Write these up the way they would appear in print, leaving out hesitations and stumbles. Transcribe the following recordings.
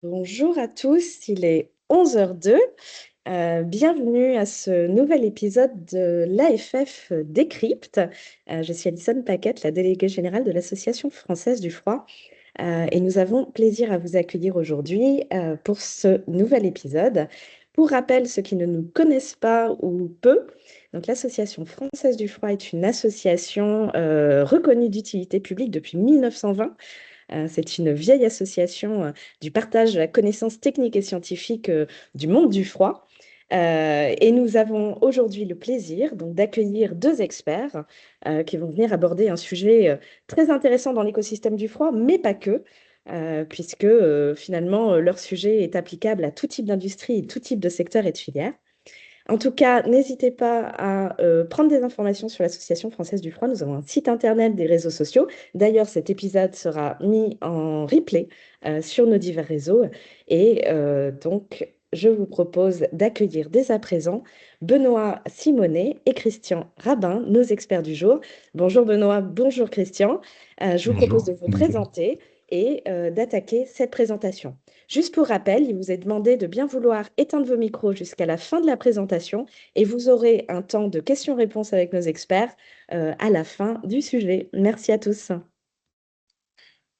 Bonjour à tous, il est 11h02. Bienvenue à ce nouvel épisode de l'AFF Décrypte. Je suis Alison Paquette, la déléguée générale de l'Association française du froid. Et nous avons plaisir à vous accueillir aujourd'hui pour ce nouvel épisode. Pour rappel, ceux qui ne nous connaissent pas ou peu, donc l'Association française du froid est une association reconnue d'utilité publique depuis 1920. C'est une vieille association du partage de la connaissance technique et scientifique du monde du froid. Et nous avons aujourd'hui le plaisir donc d'accueillir deux experts qui vont venir aborder un sujet très intéressant dans l'écosystème du froid, mais pas que, puisque finalement leur sujet est applicable à tout type d'industrie et tout type de secteur et de filière. En tout cas, n'hésitez pas à prendre des informations sur l'Association française du froid. Nous avons un site internet, des réseaux sociaux. D'ailleurs, cet épisode sera mis en replay sur nos divers réseaux. Et donc, je vous propose d'accueillir dès à présent Benoît Simonet et Christian Rabin, nos experts du jour. Bonjour Benoît, bonjour Christian. Je vous propose de Bonjour. vous Bonjour. présenter et d'attaquer cette présentation. Juste pour rappel, il vous est demandé de bien vouloir éteindre vos micros jusqu'à la fin de la présentation et vous aurez un temps de questions-réponses avec nos experts à la fin du sujet. Merci à tous.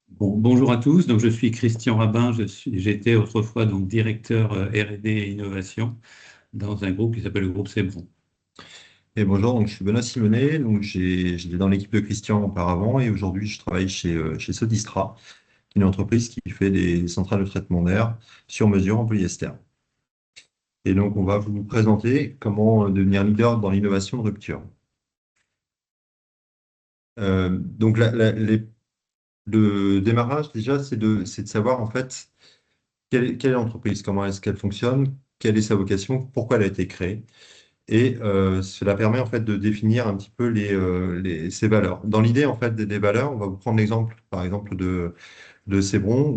Bonjour à tous. Donc, je suis Christian Rabin. J'étais autrefois donc directeur R&D et innovation dans un groupe qui s'appelle le groupe Sebron. Et bonjour, donc je suis Benoît Simonet, donc j'étais dans l'équipe de Christian auparavant et aujourd'hui je travaille chez Sodistra, qui est une entreprise qui fait des centrales de traitement d'air sur mesure en polyester. Et donc on va vous présenter comment devenir leader dans l'innovation de rupture. Donc le démarrage déjà c'est de savoir en fait quelle est l'entreprise, comment est-ce qu'elle fonctionne, quelle est sa vocation, pourquoi elle a été créée. Et cela permet en fait de définir un petit peu ces valeurs. Dans l'idée en fait des valeurs, on va vous prendre l'exemple, par exemple de Sebron,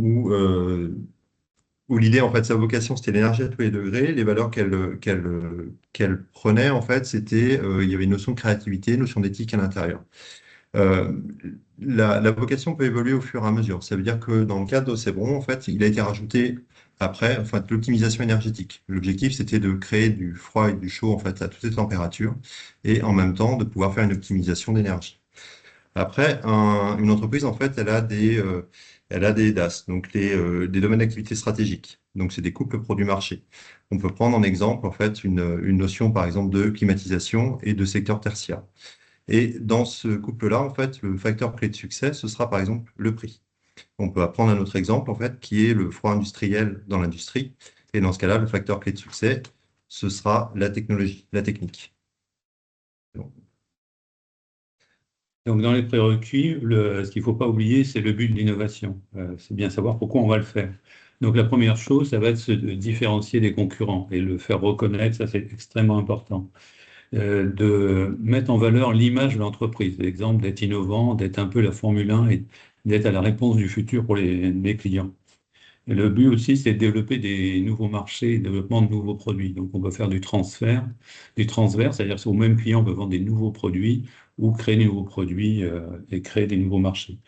où l'idée en fait sa vocation c'était l'énergie à tous les degrés. Les valeurs qu'elle prenait en fait c'était il y avait une notion de créativité, une notion d'éthique à l'intérieur. Euh, la vocation peut évoluer au fur et à mesure. Ça veut dire que dans le cadre de Sebron, en fait, il a été rajouté après, enfin, de l'optimisation énergétique. L'objectif, c'était de créer du froid et du chaud, en fait, à toutes les températures, et en même temps, de pouvoir faire une optimisation d'énergie. Après, une entreprise, en fait, elle a des DAS, donc des domaines d'activité stratégiques. Donc, c'est des couples produits-marché. On peut prendre en exemple, en fait, une notion, par exemple, de climatisation et de secteur tertiaire. Et dans ce couple-là, en fait, le facteur clé de succès, ce sera par exemple le prix. On peut prendre un autre exemple, en fait, qui est le froid industriel dans l'industrie. Et dans ce cas-là, le facteur clé de succès, ce sera la technologie, la technique. Donc, Donc, dans les prérequis, ce qu'il ne faut pas oublier, c'est le but de l'innovation. C'est bien savoir pourquoi on va le faire. Donc, la première chose, ça va être se différencier des concurrents et le faire reconnaître. Ça, c'est extrêmement important. De mettre en valeur l'image de l'entreprise. L'exemple d'être innovant, d'être un peu la Formule 1 et d'être à la réponse du futur pour les clients. Et le but aussi, c'est de développer des nouveaux marchés, développement de nouveaux produits. Donc, on peut faire du transfert, c'est-à-dire qu'au même client, on peut vendre des nouveaux produits ou créer des nouveaux produits et créer des nouveaux marchés.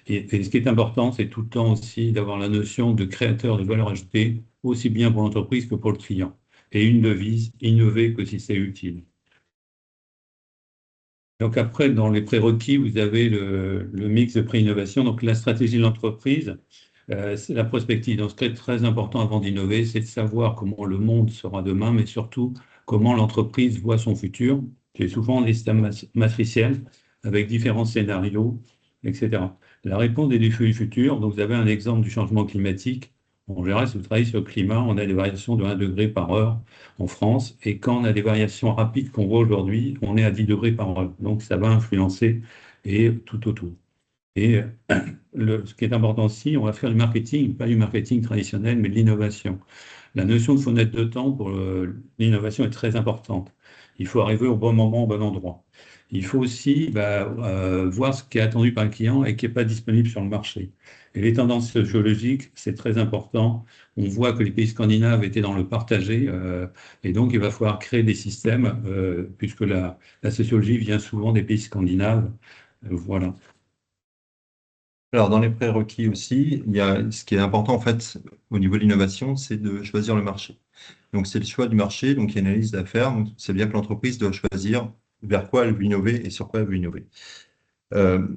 Et ce qui est important, c'est tout le temps aussi d'avoir la notion de créateur de valeur ajoutée, aussi bien pour l'entreprise que pour le client. Et une devise, innover que si c'est utile. Donc après, dans les prérequis, vous avez le mix de pré-innovation. Donc la stratégie de l'entreprise, c'est la prospective. Donc ce qui est très important avant d'innover, c'est de savoir comment le monde sera demain, mais surtout comment l'entreprise voit son futur, qui est souvent un système matriciel avec différents scénarios, etc. La réponse des défis du futur, donc vous avez un exemple du changement climatique. En général, si vous travaillez sur le climat, on a des variations de 1 degré par heure en France. Et quand on a des variations rapides qu'on voit aujourd'hui, on est à 10 degrés par heure. Donc, ça va influencer et tout autour. Et ce qui est important aussi, on va faire du marketing, pas du marketing traditionnel, mais de l'innovation. La notion de fenêtre de temps pour l'innovation est très importante. Il faut arriver au bon moment, au bon endroit. Il faut aussi voir ce qui est attendu par le client et qui n'est pas disponible sur le marché. Et les tendances géologiques, c'est très important. On voit que les pays scandinaves étaient dans le partagé, et donc il va falloir créer des systèmes, puisque la sociologie vient souvent des pays scandinaves. Voilà. Alors, dans les prérequis aussi, il y a ce qui est important en fait au niveau de l'innovation, c'est de choisir le marché. Donc, c'est le choix du marché, donc il y a une analyse à faire. Donc, c'est bien que l'entreprise doit choisir vers quoi elle veut innover et sur quoi elle veut innover. Euh,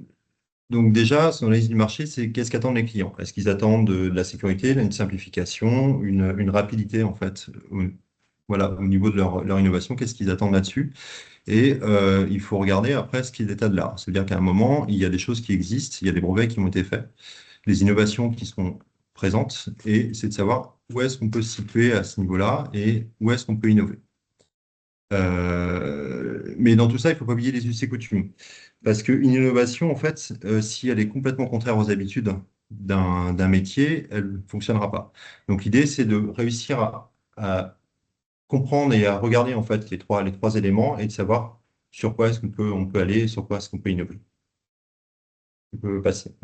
donc, déjà, son analyse du marché, c'est qu'est-ce qu'attendent les clients? Est-ce qu'ils attendent de la sécurité, une simplification, une rapidité en fait, voilà, au niveau de leur innovation, qu'est-ce qu'ils attendent là-dessus? Et il faut regarder après ce qui est l'état de l'art. C'est-à-dire qu'à un moment, il y a des choses qui existent, il y a des brevets qui ont été faits, les innovations qui sont présentes, et c'est de savoir où est-ce qu'on peut se situer à ce niveau-là et où est-ce qu'on peut innover. Mais dans tout ça, il ne faut pas oublier les us et coutumes. Parce qu'une innovation, en fait, si elle est complètement contraire aux habitudes d'un métier, elle ne fonctionnera pas. Donc l'idée, c'est de réussir à comprendre et à regarder en fait les trois éléments et de savoir sur quoi est-ce on peut aller, sur quoi est-ce qu'on peut innover. On peut passer.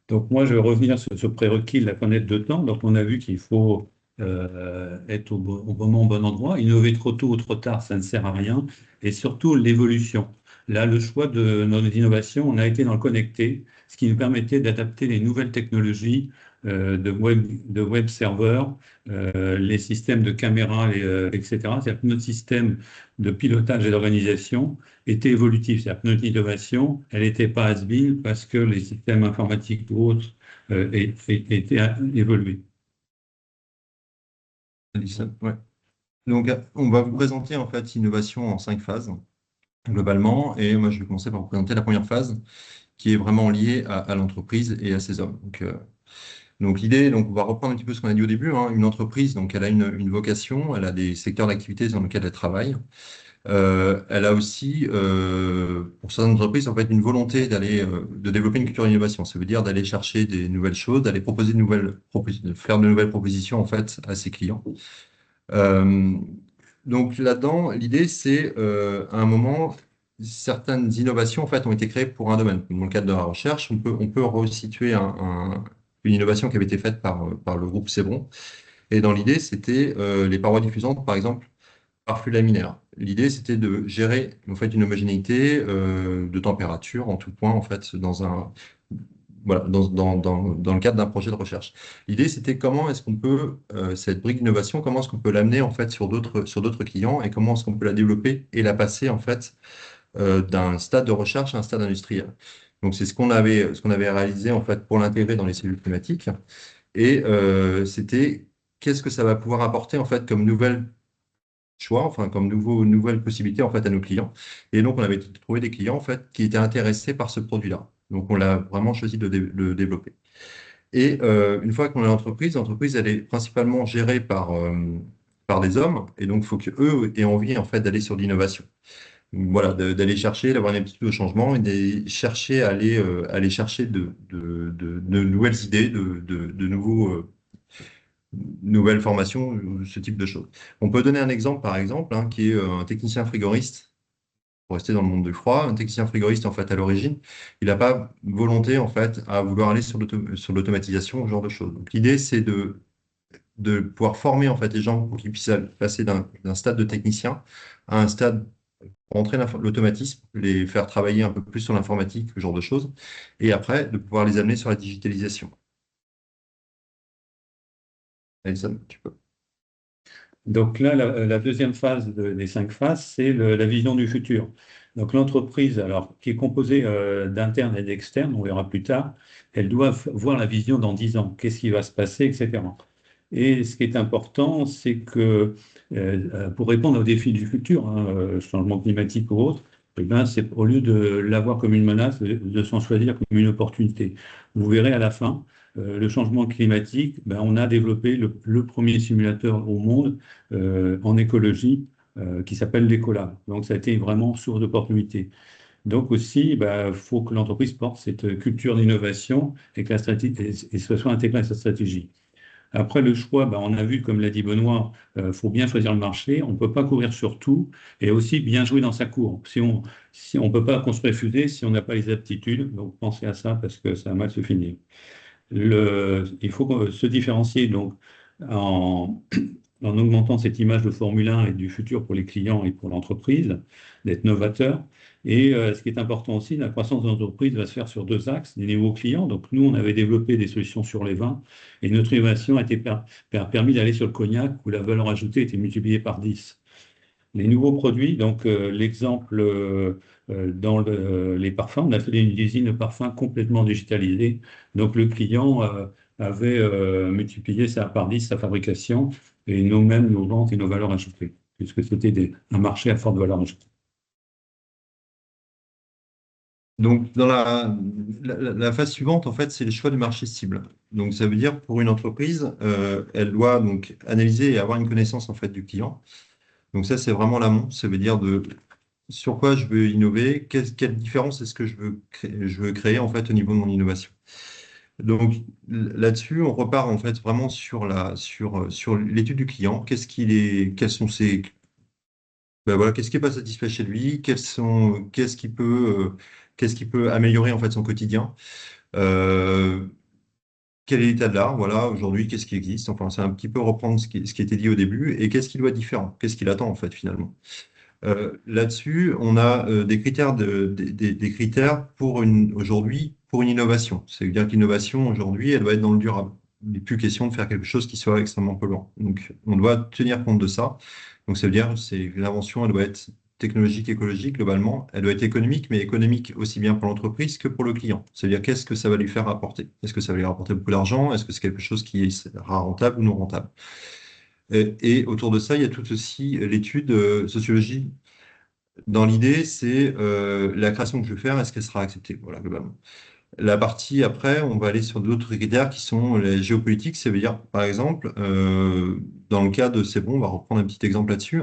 Donc moi, je vais revenir sur ce prérequis de la fenêtre de temps. Donc on a vu qu'il faut être au bon moment, au bon endroit. Innover trop tôt ou trop tard, ça ne sert à rien. Et surtout l'évolution. Là, le choix de nos innovations, on a été dans le connecté, ce qui nous permettait d'adapter les nouvelles technologies de web serveurs, les systèmes de caméras, etc. C'est-à-dire que notre système de pilotage et d'organisation était évolutif. C'est-à-dire que notre innovation, elle n'était pas has-been parce que les systèmes informatiques ou autres étaient évolués. Alison, ouais. Donc, on va vous présenter en fait innovation en 5 phases globalement. Et moi, je vais commencer par vous présenter la première phase qui est vraiment liée à l'entreprise et à ses hommes. Donc l'idée, donc on va reprendre un petit peu ce qu'on a dit au début, hein. Une entreprise, donc elle a une vocation, elle a des secteurs d'activité dans lesquels elle travaille. Elle a aussi, pour certaines entreprises, en fait, une volonté de développer une culture d'innovation. Ça veut dire d'aller chercher des nouvelles choses, d'aller proposer de faire de nouvelles propositions, en fait, à ses clients. Euh, donc là-dedans, l'idée, c'est, à un moment, certaines innovations, en fait, ont été créées pour un domaine. Dans le cadre de la recherche, on peut resituer une innovation qui avait été faite par le groupe Sebron. Et dans l'idée, c'était les parois diffusantes, par exemple, par flux laminaire. L'idée, c'était de gérer en fait une homogénéité de température en tout point en fait dans le cadre d'un projet de recherche. L'idée, c'était comment est-ce qu'on peut cette brique d'innovation, comment est-ce qu'on peut l'amener en fait sur d'autres clients et comment est-ce qu'on peut la développer et la passer en fait d'un stade de recherche à un stade industriel. Donc c'est ce qu'on avait réalisé en fait pour l'intégrer dans les cellules climatiques et c'était qu'est-ce que ça va pouvoir apporter en fait comme nouvelle choix, enfin comme nouvelle possibilité en fait à nos clients. Et donc on avait trouvé des clients en fait qui étaient intéressés par ce produit-là. Donc on l'a vraiment choisi de le développer. Et une fois qu'on a l'entreprise elle est principalement gérée par des hommes, et donc il faut qu'eux aient envie en fait d'aller sur l'innovation. Voilà, d'aller chercher, d'avoir une habitude au changement et de chercher aller chercher de nouvelles idées, de nouvelles formations, ce type de choses. On peut donner un exemple, par exemple, hein, qui est un technicien frigoriste, pour rester dans le monde du froid. Un technicien frigoriste, en fait, à l'origine, il n'a pas volonté, en fait, à vouloir aller sur l'automatisation, ce genre de choses. Donc, l'idée, c'est de pouvoir former, en fait, les gens pour qu'ils puissent passer d'un stade de technicien à un stade pour entrer l'automatisme, les faire travailler un peu plus sur l'informatique, ce genre de choses, et après, de pouvoir les amener sur la digitalisation. Alison, tu peux. Donc là, la deuxième phase des 5 phases, c'est la vision du futur. Donc l'entreprise, alors qui est composée d'internes et d'externes, on verra plus tard, elle doit voir la vision dans 10 ans. Qu'est-ce qui va se passer, etc. Et ce qui est important, c'est que pour répondre aux défis du futur, hein, changement climatique ou autre, eh ben, c'est au lieu de l'avoir comme une menace, de s'en choisir comme une opportunité. Vous verrez à la fin, le changement climatique, ben, on a développé le premier simulateur au monde en écologie qui s'appelle l'Ecolab. Donc ça a été vraiment source d'opportunités. Donc aussi, il faut que l'entreprise porte cette culture d'innovation et que la stratégie et ce soit intégré à sa stratégie. Après le choix, on a vu, comme l'a dit Benoît, faut bien choisir le marché. On ne peut pas courir sur tout et aussi bien jouer dans sa cour. Si on peut pas construire fusée si on n'a pas les aptitudes, donc pensez à ça parce que ça va mal se finir. Il faut se différencier donc en, en augmentant cette image de Formule 1 et du futur pour les clients et pour l'entreprise, d'être novateur. Et ce qui est important aussi, la croissance de l'entreprise va se faire sur deux axes, des nouveaux clients. Donc nous, on avait développé des solutions sur les vins et notre innovation a permis d'aller sur le cognac où la valeur ajoutée était multipliée par 10. Les nouveaux produits, donc l'exemple dans les parfums, on a fait une usine de parfums complètement digitalisée. Donc le client avait multiplié par 10 sa fabrication et nous-mêmes, nos ventes et nos valeurs ajoutées, puisque c'était un marché à forte valeur ajoutée. Donc, dans la phase suivante, en fait, c'est le choix du marché cible. Donc, ça veut dire pour une entreprise, elle doit donc analyser et avoir une connaissance en fait du client. Donc, ça, c'est vraiment l'amont. Ça veut dire de sur quoi je veux innover, quelle différence est-ce que je veux créer en fait au niveau de mon innovation. Donc, là-dessus, on repart en fait vraiment sur l'étude du client. Quels sont ses ben voilà, qu'est-ce qui n'est pas satisfait chez lui, qu'est-ce qui peut améliorer en fait son quotidien, euh, quel est l'état de l'art, voilà, aujourd'hui, qu'est-ce qui existe, enfin, c'est un petit peu reprendre ce qui était dit au début, et qu'est-ce qui doit être différent, qu'est-ce qu'il attend en fait finalement. Là-dessus, on a des critères des critères aujourd'hui pour une innovation. C'est-à-dire que l'innovation aujourd'hui, elle doit être dans le durable. Il n'est plus question de faire quelque chose qui soit extrêmement polluant. Donc, on doit tenir compte de ça. Donc, ça veut dire que l'invention, elle doit être technologique, écologique, globalement. Elle doit être économique, mais économique aussi bien pour l'entreprise que pour le client. C'est-à-dire qu'est-ce que ça va lui faire apporter? Est-ce que ça va lui rapporter beaucoup d'argent? Est-ce que c'est quelque chose qui sera rentable ou non rentable? Et autour de ça, il y a tout aussi l'étude sociologie. Dans l'idée, c'est la création que je vais faire, est-ce qu'elle sera acceptée? Voilà, globalement. La partie après, on va aller sur d'autres critères qui sont les géopolitiques. Ça veut dire, par exemple, dans le cas de, c'est bon, on va reprendre un petit exemple là-dessus,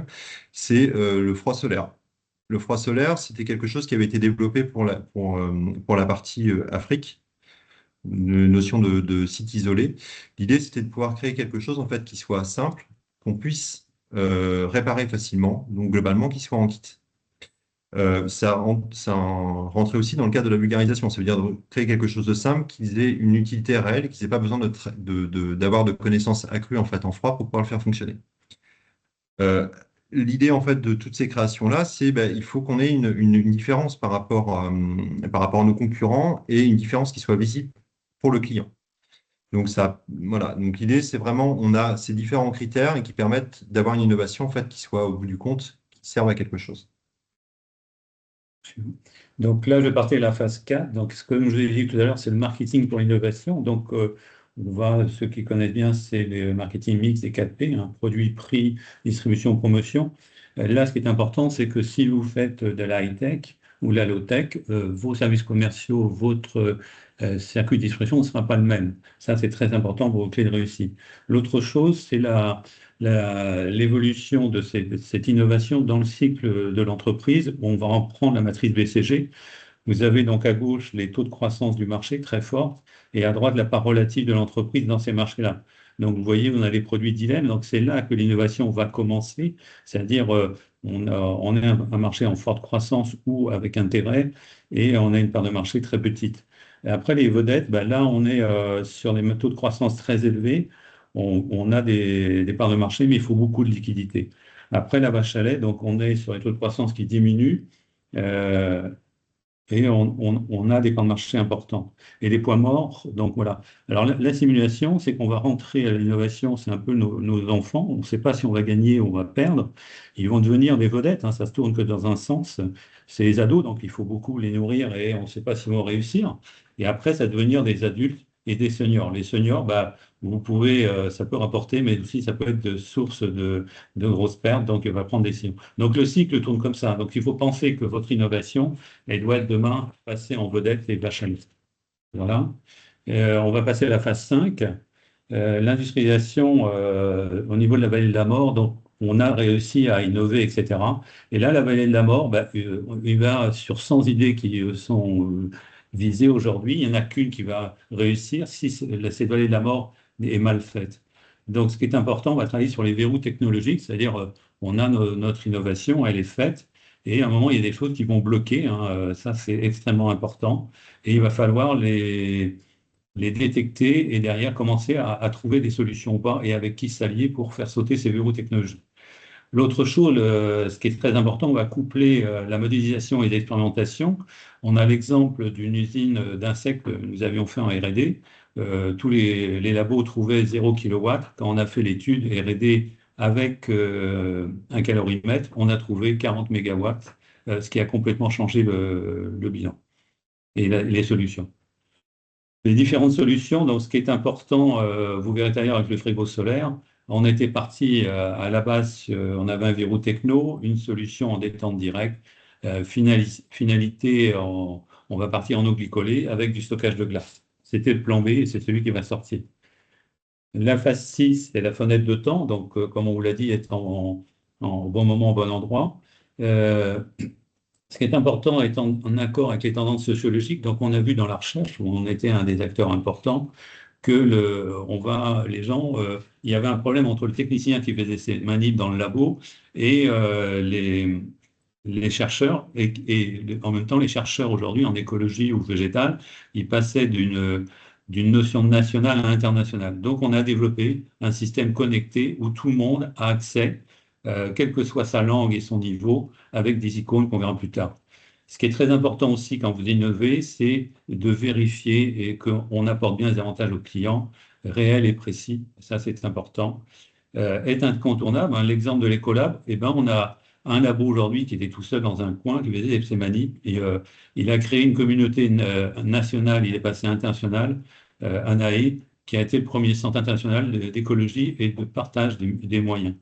c'est le froid solaire. Le froid solaire, c'était quelque chose qui avait été développé pour la partie Afrique, une notion de site isolé. L'idée, c'était de pouvoir créer quelque chose en fait qui soit simple, qu'on puisse réparer facilement, donc globalement qui soit en kit. Ça rentrait aussi dans le cadre de la vulgarisation. Ça veut dire de créer quelque chose de simple, qui ait une utilité réelle et qui n'ait pas besoin d'avoir de connaissances accrues en fait en froid pour pouvoir le faire fonctionner. Euh, L'idée en fait de toutes ces créations-là, c'est ben, il faut qu'on ait une différence par rapport à nos concurrents et une différence qui soit visible pour le client. Donc ça, voilà. Donc l'idée, c'est vraiment, on a ces différents critères et qui permettent d'avoir une innovation en fait qui soit au bout du compte, qui serve à quelque chose. Donc là, je partais de la phase 4. Donc, comme je vous ai dit tout à l'heure, c'est le marketing pour l'innovation. Donc, on voit, ceux qui connaissent bien, c'est le marketing mix des 4P, hein, produit, prix, distribution, promotion. Là, ce qui est important, c'est que si vous faites de la high-tech ou de la low-tech, vos services commerciaux, votre circuit de distribution ne sera pas le même. Ça, c'est très important pour vos clés de réussite. L'autre chose, c'est l'évolution de cette innovation dans le cycle de l'entreprise. On va en prendre la matrice BCG. Vous avez donc à gauche les taux de croissance du marché très forts et à droite la part relative de l'entreprise dans ces marchés-là. Donc vous voyez, on a les produits dilemme. Donc c'est là que l'innovation va commencer, c'est-à-dire on a un marché en forte croissance ou avec intérêt et on a une part de marché très petite. Et après les vedettes, ben là on est sur des taux de croissance très élevés. On a des parts de marché, mais il faut beaucoup de liquidités. Après la vache à lait, donc on est sur les taux de croissance qui diminuent. Euh, et on a des plans de marché importants. Et les points morts, donc voilà. Alors la simulation, c'est qu'on va rentrer à l'innovation, c'est un peu nos enfants. On ne sait pas si on va gagner ou on va perdre. Ils vont devenir des vedettes, hein, ça se tourne que dans un sens. C'est les ados, donc il faut beaucoup les nourrir et on ne sait pas s'ils vont réussir. Et après, ça va devenir des adultes et des seniors. Les seniors, bah, vous pouvez, ça peut rapporter, mais aussi ça peut être de source de grosses pertes, donc il va prendre des décisions. Donc le cycle tourne comme ça. Donc il faut penser que votre innovation, elle doit être demain passée en vedette et vachoniste. Voilà. On va passer à la phase 5. L'industrialisation au niveau de la vallée de la mort. Donc, on a réussi à innover, etc. Et là, la vallée de la mort, bah, il va sur 100 idées qui sont visées aujourd'hui. Il n'y en a qu'une qui va réussir si cette vallée de la mort est mal faite. Donc, ce qui est important, on va travailler sur les verrous technologiques, c'est-à-dire on a notre innovation, elle est faite. Et à un moment, il y a des choses qui vont bloquer, hein, ça, c'est extrêmement important. Et il va falloir les détecter et derrière commencer à trouver des solutions ou pas et avec qui s'allier pour faire sauter ces verrous technologiques. L'autre chose, ce qui est très important, on va coupler la modélisation et l'expérimentation. On a l'exemple d'une usine d'insectes que nous avions fait en R&D. Tous les labos trouvaient 0 kW. Quand on a fait l'étude R&D avec un calorimètre, on a trouvé 40 mégawatts, ce qui a complètement changé le bilan et les solutions. Les différentes solutions, donc ce qui est important, vous verrez d'ailleurs avec le frigo solaire, on était parti à la base, on avait un verrou techno, une solution en détente directe, finalité, on va partir en eau glycolée avec du stockage de glace. C'était le plan B et c'est celui qui va sortir. La phase 6, c'est la fenêtre de temps, donc comme on vous l'a dit, être au bon moment, au bon endroit. Euh, Ce qui est important est en accord avec les tendances sociologiques. Donc, on a vu dans la recherche, où on était un des acteurs importants, que les gens, il y avait un problème entre le technicien qui faisait ses manips dans le labo et les chercheurs. Et en même temps, les chercheurs aujourd'hui en écologie ou végétale, ils passaient d'une notion nationale à internationale. Donc, on a développé un système connecté où tout le monde a accès, quelle que soit sa langue et son niveau, avec des icônes qu'on verra plus tard. Ce qui est très important aussi quand vous innovez, c'est de vérifier et qu'on apporte bien les avantages aux clients, réels et précis. Ça, c'est important. Est incontournable. Hein. L'exemple de l'Ecolab, eh ben, on a un labo aujourd'hui qui était tout seul dans un coin, qui faisait ses manips, et il a créé une communauté nationale, il est passé international, ANAE, qui a été le premier centre international d'écologie et de partage des moyens.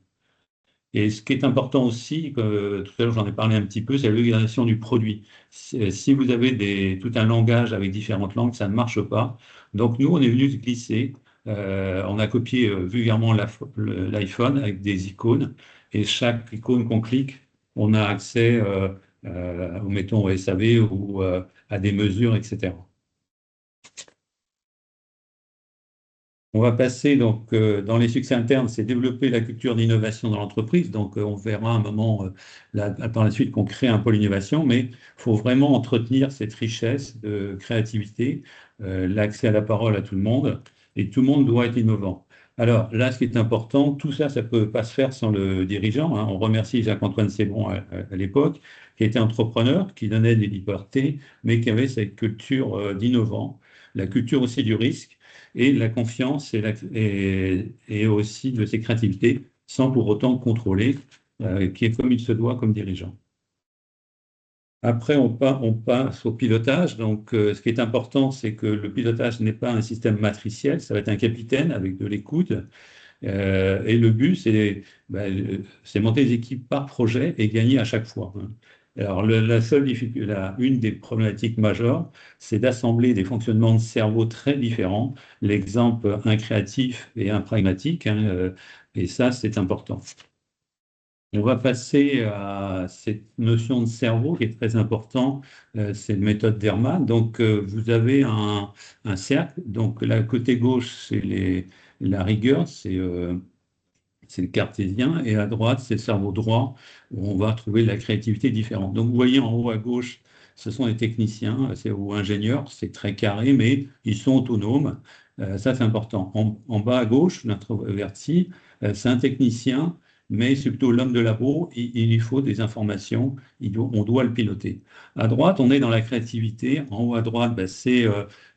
Et ce qui est important aussi, tout à l'heure j'en ai parlé un petit peu, c'est l'organisation du produit. Si vous avez tout un langage avec différentes langues, ça ne marche pas. Donc nous, on est venu se glisser, on a copié vulgairement l'iPhone avec des icônes, et chaque icône qu'on clique, on a accès, mettons, au SAV ou à des mesures, etc. On va passer donc dans les succès internes, c'est développer la culture d'innovation dans l'entreprise. Donc on verra un moment par la suite qu'on crée un pôle innovation, mais il faut vraiment entretenir cette richesse de créativité, l'accès à la parole à tout le monde, et tout le monde doit être innovant. Alors là, ce qui est important, tout ça, ça ne peut pas se faire sans le dirigeant. Hein. On remercie Jacques-Antoine Sébron à l'époque, qui était entrepreneur, qui donnait des libertés, mais qui avait cette culture d'innovant, la culture aussi du risque et la confiance et aussi de ses créativités, sans pour autant contrôler, qui est comme il se doit comme dirigeant. Après, on passe au pilotage. Donc, ce qui est important, c'est que le pilotage n'est pas un système matriciel, ça va être un capitaine avec de l'écoute. Et le but, c'est monter des équipes par projet et gagner à chaque fois. Hein. Alors, la seule difficulté, une des problématiques majeures, c'est d'assembler des fonctionnements de cerveau très différents. L'exemple, un créatif et un pragmatique, hein, et ça, c'est important. On va passer à cette notion de cerveau qui est très important, c'est une méthode d'Hermann. Donc, vous avez un cercle. Donc, le côté gauche, c'est la rigueur, c'est le cartésien, et à droite, c'est le cerveau droit, où on va trouver la créativité différente. Donc, vous voyez en haut à gauche, ce sont les techniciens ou ingénieurs, c'est très carré, mais ils sont autonomes. Ça, c'est important. En bas à gauche, l'introverti, c'est un technicien, mais c'est plutôt l'homme de labo, il lui faut des informations, on doit le piloter. À droite, on est dans la créativité. En haut à droite, c'est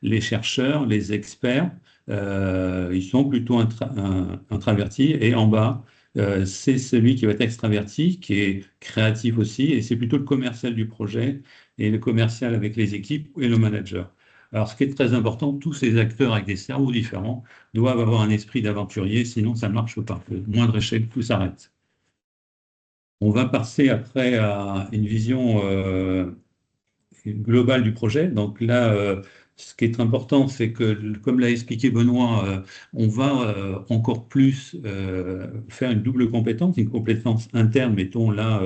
les chercheurs, les experts. Ils sont plutôt introvertis. Et en bas, c'est celui qui va être extraverti, qui est créatif aussi, et c'est plutôt le commercial du projet, et le commercial avec les équipes et le manager. Alors, ce qui est très important, tous ces acteurs avec des cerveaux différents doivent avoir un esprit d'aventurier, sinon ça ne marche pas. Le moindre échec, tout s'arrête. On va passer après à une vision globale du projet. Donc là, ce qui est important, c'est que, comme l'a expliqué Benoît, on va encore plus faire une double compétence, une compétence interne, mettons là,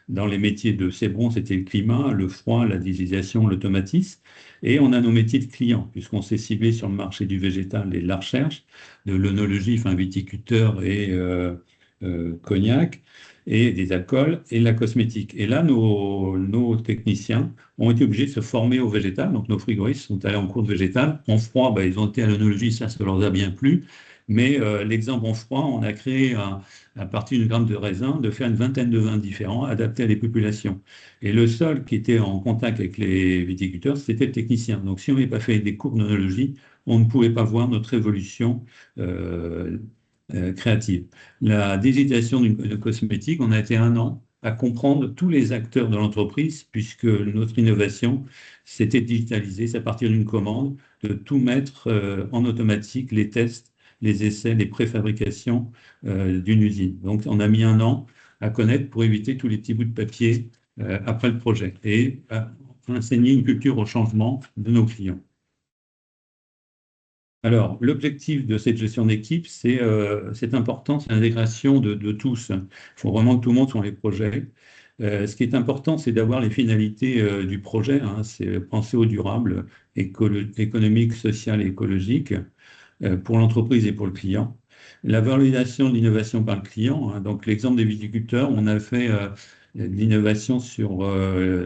dans les métiers de Sébron, c'était le climat, le froid, la digitalisation, l'automatisme. Et on a nos métiers de clients, puisqu'on s'est ciblé sur le marché du végétal et de la recherche, de l'œnologie, enfin viticulteur et cognac. et des alcools et de la cosmétique. Et là, nos techniciens ont été obligés de se former au végétal. Donc, nos frigoristes sont allés en cours de végétal. En froid, ils ont été à l'œnologie, ça leur a bien plu. Mais l'exemple en froid, on a créé, à partir d'une gramme de raisin, de faire une vingtaine de vins différents adaptés à des populations. Et le seul qui était en contact avec les viticulteurs, c'était le technicien. Donc, si on n'avait pas fait des cours d'œnologie, on ne pouvait pas voir notre évolution euh, créative. La digitalisation de cosmétique, on a été 1 an à comprendre tous les acteurs de l'entreprise, puisque notre innovation, c'était de digitaliser, c'est à partir d'une commande, de tout mettre en automatique, les tests, les essais, les préfabrications d'une usine. Donc, on a mis 1 an à connaître pour éviter tous les petits bouts de papier après le projet et à enseigner une culture au changement de nos clients. Alors, l'objectif de cette gestion d'équipe, c'est important, c'est l'intégration de tous. Il faut vraiment que tout le monde soit dans les projets. Ce qui est important, c'est d'avoir les finalités du projet, hein, c'est penser au durable, économique, social et écologique pour l'entreprise et pour le client. La valorisation de l'innovation par le client, hein, donc l'exemple des viticulteurs, on a fait de l'innovation sur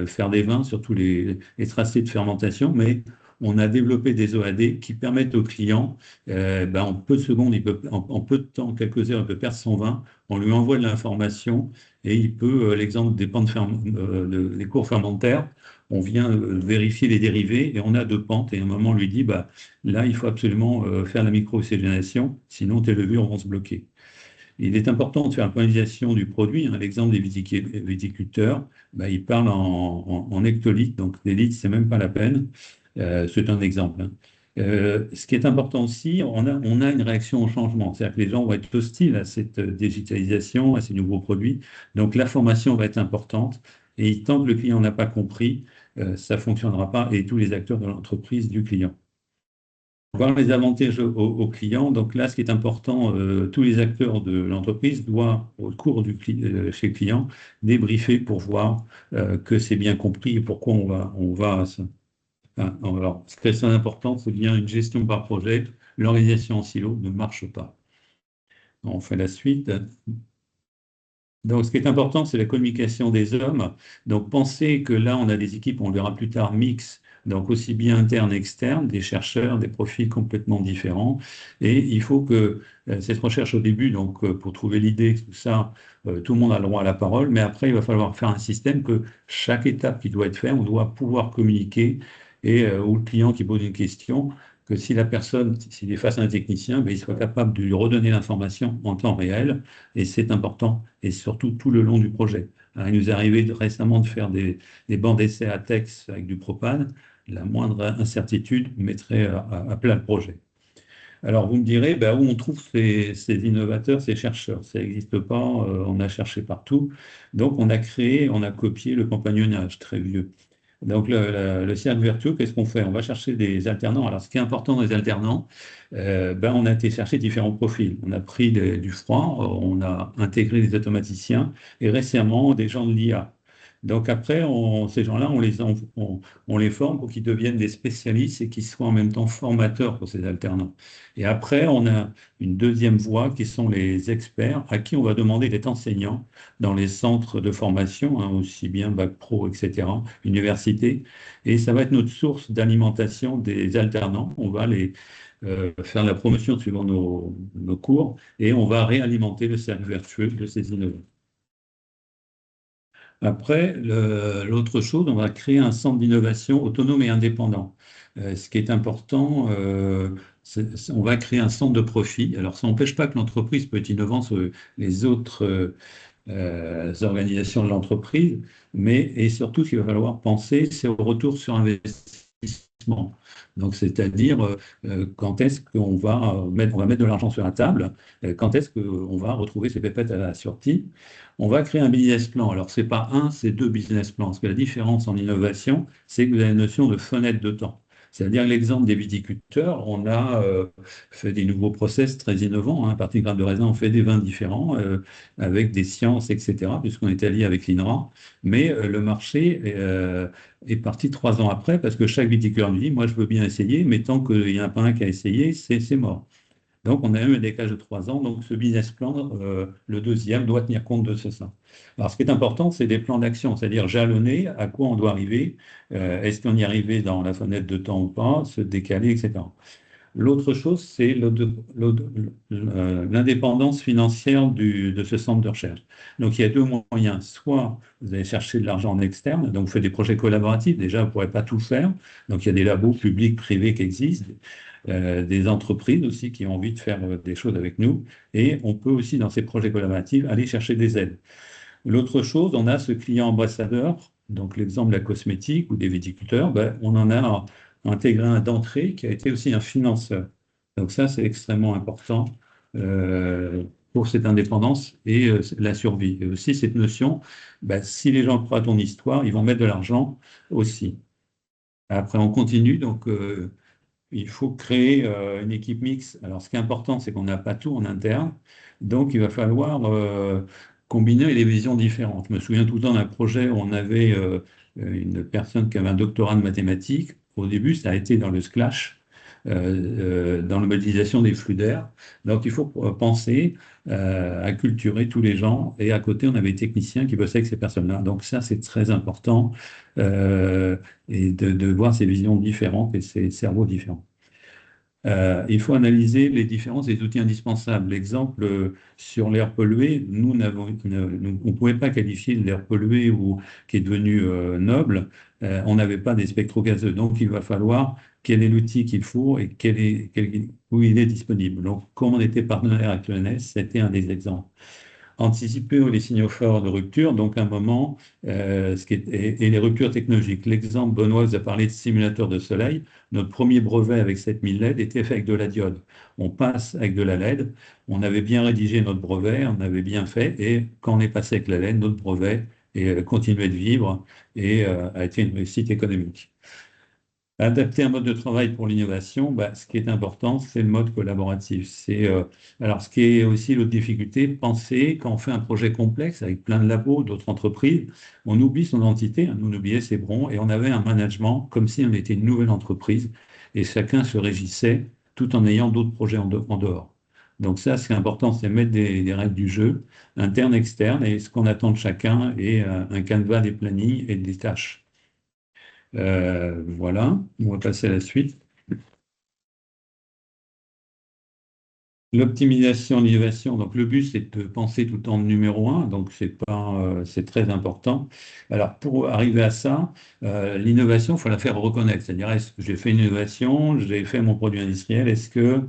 faire des vins, sur tous les tracés de fermentation, mais on a développé des OAD qui permettent aux clients, en peu de secondes, en peu de temps, quelques heures, il peut perdre son vin, on lui envoie de l'information et il peut, l'exemple des des cours fermentaires, on vient vérifier les dérivés et on a 2 pentes et à un moment on lui dit, là, il faut absolument faire la micro-oxygénation, sinon tes levures vont se bloquer. Il est important de faire une point du produit, hein. L'exemple des viticulteurs, ils parlent en hectolitres, donc des litres, c'est même pas la peine. C'est un exemple, hein. Ce qui est important aussi, on a une réaction au changement. C'est-à-dire que les gens vont être hostiles à cette digitalisation, à ces nouveaux produits. Donc la formation va être importante. Et tant que le client n'a pas compris, ça ne fonctionnera pas et tous les acteurs de l'entreprise du client. Voir les avantages aux clients. Donc là, ce qui est important, tous les acteurs de l'entreprise doivent, au cours chez le client, débriefer pour voir que c'est bien compris et pourquoi on va à ça. Alors, ce qui est très important, c'est bien une gestion par projet. L'organisation en silo ne marche pas. On fait la suite. Donc, ce qui est important, c'est la communication des hommes. Donc, pensez que là, on a des équipes, on le verra plus tard, mixtes, donc aussi bien internes externes, des chercheurs, des profils complètement différents. Et il faut que cette recherche au début, donc pour trouver l'idée, tout ça, tout le monde a le droit à la parole, mais après, il va falloir faire un système que chaque étape qui doit être faite, on doit pouvoir communiquer et ou le client qui pose une question, que si la personne, s'il est face à un technicien, il soit capable de lui redonner l'information en temps réel, et c'est important, et surtout tout le long du projet. Alors, il nous est arrivé récemment de faire des bancs d'essai à texte avec du propane. La moindre incertitude mettrait à plat le projet. Alors, vous me direz, où on trouve ces innovateurs, ces chercheurs? Ça n'existe pas, on a cherché partout. Donc, on a copié le compagnonnage, très vieux. Donc, le cercle vertueux, qu'est-ce qu'on fait? On va chercher des alternants. Alors, ce qui est important dans les alternants, on a été chercher différents profils. On a pris du froid, on a intégré des automaticiens et récemment des gens de l'IA. Donc après, ces gens-là, on les forme pour qu'ils deviennent des spécialistes et qu'ils soient en même temps formateurs pour ces alternants. Et après, on a une deuxième voie qui sont les experts à qui on va demander d'être enseignants dans les centres de formation, hein, aussi bien Bac Pro, etc., université. Et ça va être notre source d'alimentation des alternants. On va les faire la promotion suivant nos cours et on va réalimenter le cercle vertueux de ces innovants. Après, l'autre chose, on va créer un centre d'innovation autonome et indépendant. Ce qui est important, on va créer un centre de profit. Alors, ça n'empêche pas que l'entreprise peut être innovante sur les autres organisations de l'entreprise, et surtout, ce qu'il va falloir penser, c'est au retour sur investissement. Donc, c'est-à-dire, quand est-ce qu'on va mettre de l'argent sur la table, quand est-ce qu'on va retrouver ces pépettes à la sortie. On va créer un business plan. Alors, ce n'est pas un, c'est 2 business plans. Parce que la différence en innovation, c'est que vous avez une notion de fenêtre de temps. C'est-à-dire l'exemple des viticulteurs, on a fait des nouveaux process très innovants, hein. À partir de grappes de raisin, on fait des vins différents avec des sciences, etc., puisqu'on est allié avec l'INRA. Mais le marché est parti 3 ans après parce que chaque viticulteur nous dit, moi je veux bien essayer, mais tant qu'il n'y en a pas un qui a essayé, c'est mort. Donc, on a eu un décalage de 3 ans. Donc, ce business plan, le deuxième, doit tenir compte de ça. Alors, ce qui est important, c'est des plans d'action, c'est-à-dire jalonner à quoi on doit arriver. Est-ce qu'on y arrivait dans la fenêtre de temps ou pas, se décaler, etc. L'autre chose, c'est l'indépendance financière de ce centre de recherche. Donc, il y a deux moyens. Soit vous allez chercher de l'argent en externe, donc vous faites des projets collaboratifs. Déjà, vous ne pourrez pas tout faire. Donc, il y a des labos publics, privés qui existent, des entreprises aussi qui ont envie de faire des choses avec nous. Et on peut aussi, dans ces projets collaboratifs, aller chercher des aides. L'autre chose, on a ce client ambassadeur, donc l'exemple de la cosmétique ou des viticulteurs, ben, on en a intégré un d'entrée qui a été aussi un financeur. Donc ça, c'est extrêmement important pour cette indépendance et la survie. Et aussi cette notion, ben, si les gens croient à ton histoire, ils vont mettre de l'argent aussi. Après, on continue, donc il faut créer une équipe mixte. Alors, ce qui est important, c'est qu'on n'a pas tout en interne. Donc, il va falloir combiner les visions différentes. Je me souviens tout le temps d'un projet où on avait une personne qui avait un doctorat de mathématiques. Au début, ça a été dans le splash, dans la modélisation des flux d'air. Donc, il faut penser à culturer tous les gens. Et à côté, on avait des techniciens qui bossaient avec ces personnes-là. Donc, ça, c'est très important. Et de voir ces visions différentes et ces cerveaux différents. Il faut analyser les différences des outils indispensables. L'exemple sur l'air pollué, nous, on ne pouvait pas qualifier l'air pollué ou qui est devenu noble, on n'avait pas des spectrogazeux. Donc, il va falloir quel est l'outil qu'il faut et où il est disponible. Donc, comme on était partenaire avec l'ENS, c'était un des exemples. Anticiper les signaux forts de rupture, donc un moment, et les ruptures technologiques. L'exemple, Benoît vous a parlé de simulateur de soleil. Notre premier brevet avec 7000 LED était fait avec de la diode. On passe avec de la LED. On avait bien rédigé notre brevet, on avait bien fait, et quand on est passé avec la LED, notre brevet continuait de vivre et a été une réussite économique. Adapter un mode de travail pour l'innovation, bah, ce qui est important, c'est le mode collaboratif. Alors, ce qui est aussi l'autre difficulté, penser quand on fait un projet complexe avec plein de labos, d'autres entreprises, on oublie son entité, hein, nous on oubliait ses broncs, et on avait un management comme si on était une nouvelle entreprise, et chacun se régissait tout en ayant d'autres projets en dehors. Donc ça, c'est important, c'est mettre des règles du jeu, interne, externe, et ce qu'on attend de chacun, et un canevas des plannings et des tâches. Voilà, on va passer à la suite. L'optimisation, l'innovation. Donc, le but, c'est de penser tout le temps numéro un. Donc, c'est très important. Alors, pour arriver à ça, l'innovation, il faut la faire reconnaître. C'est-à-dire, est-ce que j'ai fait une innovation, j'ai fait mon produit industriel, est-ce que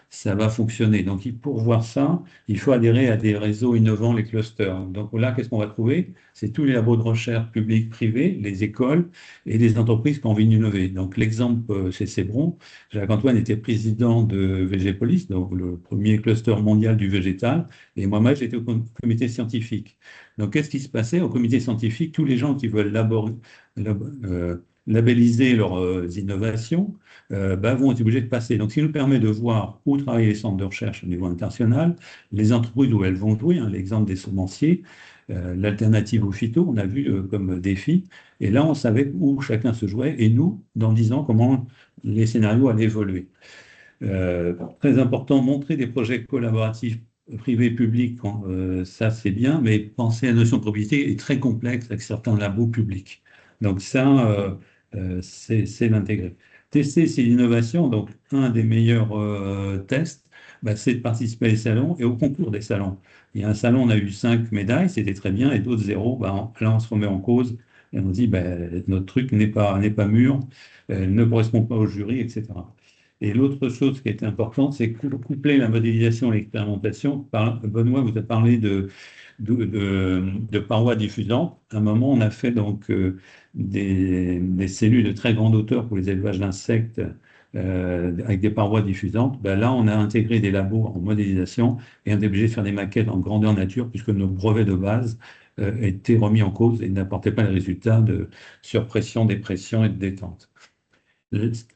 ça va fonctionner? Donc, pour voir ça, il faut adhérer à des réseaux innovants, les clusters. Donc, là, qu'est-ce qu'on va trouver? C'est tous les labos de recherche publics, privés, les écoles et les entreprises qui ont envie d'innover. Donc, l'exemple, c'est Cébron. Jacques-Antoine était président de VGPolis, donc le premier cluster mondial du végétal, et moi-même, j'étais au comité scientifique. Donc, qu'est-ce qui se passait au comité scientifique? Tous les gens qui veulent labelliser leurs innovations vont être obligés de passer. Donc, ce qui nous permet de voir où travaillent les centres de recherche au niveau international, les entreprises où elles vont jouer, hein, l'exemple des semenciers, l'alternative au phyto, on a vu comme défi, et là, on savait où chacun se jouait, et nous, dans 10 ans, comment les scénarios allaient évoluer. Très important, montrer des projets collaboratifs privés, publics, ça c'est bien, mais penser à la notion de propriété est très complexe avec certains labos publics. Donc ça, c'est l'intégrer. Tester ces innovations, donc un des meilleurs tests, bah, c'est de participer à des salons et au concours des salons. Il y a un salon, on a eu 5 médailles, c'était très bien, et d'autres 0, bah, là on se remet en cause et on dit bah, notre truc n'est pas mûr, ne correspond pas au jury, etc. Et l'autre chose qui est importante, c'est coupler la modélisation et l'expérimentation. Benoît vous a parlé de parois diffusantes. À un moment, on a fait donc des cellules de très grande hauteur pour les élevages d'insectes avec des parois diffusantes. Ben là, on a intégré des labos en modélisation et on est obligé de faire des maquettes en grandeur nature puisque nos brevets de base étaient remis en cause et n'apportaient pas les résultats de surpression, dépression et de détente.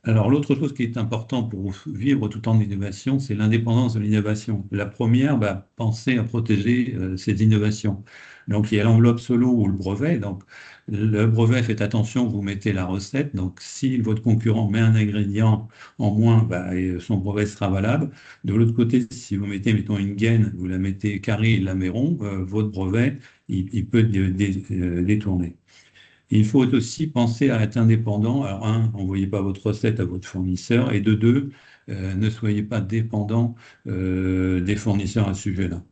Alors, l'autre chose qui est importante pour vivre tout en innovation, c'est l'indépendance de l'innovation. La première, penser à protéger ces innovations. Donc, il y a l'enveloppe solo ou le brevet. Donc, le brevet, faites attention, vous mettez la recette. Donc, si votre concurrent met un ingrédient en moins, et son brevet sera valable. De l'autre côté, si vous mettez, mettons, une gaine, vous la mettez carrée, il la met rond, votre brevet, il peut détourner. Il faut aussi penser à être indépendant. Alors, un, n'envoyez pas votre recette à votre fournisseur. Et de deux, ne soyez pas dépendant des fournisseurs à ce sujet-là.